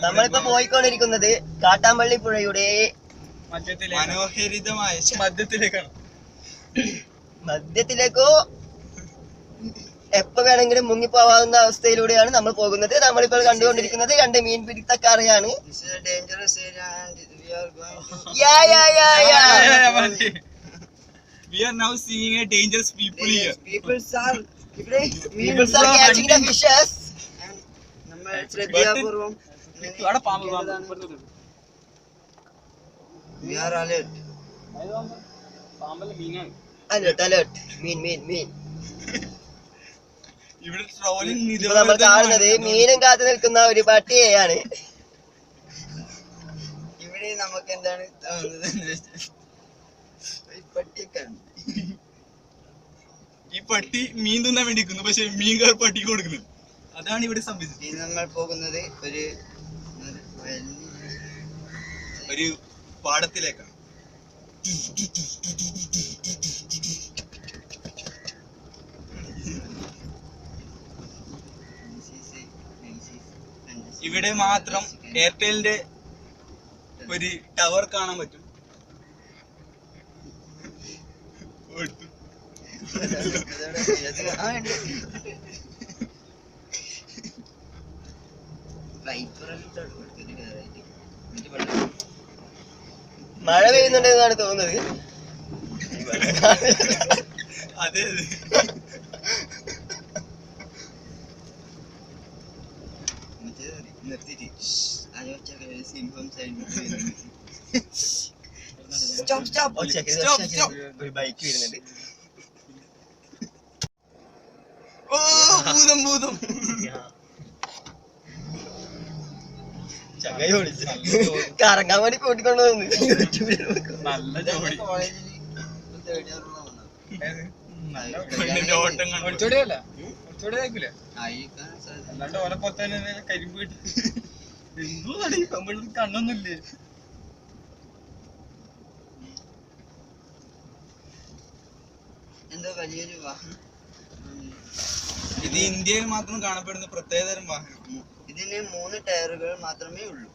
നമ്മളിപ്പോ പോയിക്കൊണ്ടിരിക്കുന്നത് കാട്ടാമ്പള്ളി പുഴയുടെ മനോഹരിതമായ മധ്യത്തിലേക്കോ എപ്പോ വേണമെങ്കിലും മുങ്ങിപ്പോവാവുന്ന അവസ്ഥയിലൂടെയാണ് നമ്മൾ പോകുന്നത്. നമ്മളിപ്പോൾ കണ്ടുകൊണ്ടിരിക്കുന്നത് 2 മീൻ പിടുത്തക്കാരെയാണ്. We are now seeing a dangerous people here. People are catching the fishes. We are alert. Alert. മീൻ. ഇവിടെ ട്രോളിംഗ് നമ്മൾ കാണുന്നത് മീനും കാത്തു നിൽക്കുന്ന ഒരു പട്ടിയെയാണ്. ഇവിടെ നമുക്ക് എന്താണ് ഈ പട്ടി മീൻ തിന്നാൻ വേണ്ടി നിൽക്കുന്നു, പക്ഷെ മീൻകാർ പട്ടിക്ക് കൊടുക്കുന്നു. അതാണ് ഇവിടെ സംഭവിച്ചത്. നമ്മൾ പോകുന്നത് ഒരു പാടത്തിലേക്കാണ്. ഇവിടെ മാത്രം എയർടെലിന്റെ ഒരു ടവർ കാണാൻ പറ്റും. മഴ പെയ്യുന്നുണ്ടെന്നാണ് തോന്നുന്നത്. അതെ ഒരു ബൈക്ക് വരുന്നുണ്ട്. ഓ ഭൂതം ചങ്ങായി വിളിച്ചു കറങ്ങാൻ വേണ്ടി കൂട്ടിക്കൊണ്ടു വന്നു. നല്ല ജോഡി. അല്ലാണ്ട് ഓലെ പൊത്തന്നെ കരിമ്പ് കിട്ടി എന്തോ നമ്മൾ കണ്ണൊന്നുമില്ലേ. എന്തോ വലിയൊരു വാഹനം. ഇത് ഇന്ത്യയിൽ മാത്രം കാണപ്പെടുന്ന പ്രത്യേകതരം വാഹനം. ഇതിന് 3 ടയറുകൾ മാത്രമേ ഉള്ളൂ.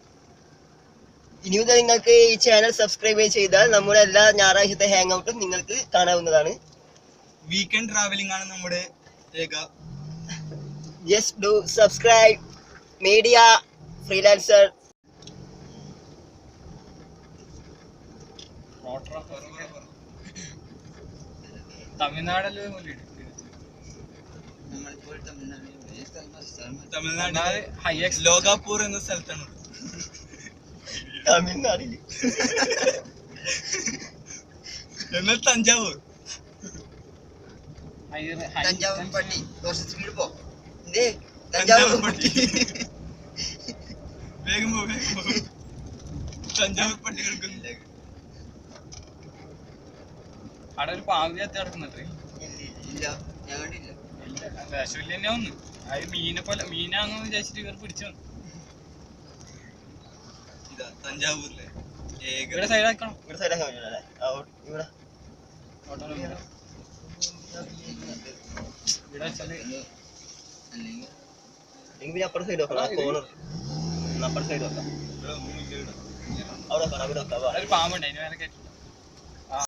ഇനി മുതൽ നിങ്ങൾക്ക് ഈ ചാനൽ സബ്സ്ക്രൈബ് ചെയ്താൽ നമ്മുടെ എല്ലാ ഞായറാഴ്ചത്തെ ഹാങ് ഔട്ടും നിങ്ങൾക്ക് കാണാവുന്നതാണ്. വീക്കെൻഡ് ട്രാവലിംഗ് ആണ് നമ്മുടെ രേഖ. Just do subscribe media freelancer. തമിഴ്നാടല്ലേ നമ്മളിപ്പോൾ തമിഴ്നാട് ലോകാപൂർ എന്ന സ്ഥലത്താണ്. തമിഴ്നാടില് എന്നാൽ തഞ്ചാവൂർ പട്ടി കുറച്ച് സ്പീഡ് പോ. തഞ്ചാവൂർ പട്ടി വേഗം പോ. തഞ്ചാവൂർ പട്ടി കിടക്കുന്നില്ല. അവിടെ ഒരു പാമ്പ് ചത്ത് കിടക്കുന്നുണ്ട്. ഇല്ല, ഞാൻ കണ്ടില്ല. വിഷമില്ല തന്നെ ഒന്ന്. അത് മീനെ പോലെ മീനാന്ന് വിചാരിച്ചിട്ട് ഇവർ പിടിച്ചു. ഇതാ തഞ്ചാവൂരിലെ ഇവിടെ സൈഡാക്കണം. ഇവിടെ സൈഡാക്കാൻ പറ്റില്ല. ഇവിടെ അല്ലെങ്കിൽ പിന്നെ അപ്പുറത്തെ സൈഡ് വെക്കണം. ആ കോർണർ അപ്പുറത്തെ സൈഡ് വെക്കാം. അവിടെ വെക്കാം. ഒരു പാമ്പുണ്ട് അതിന് വേറെ കയറ്റി.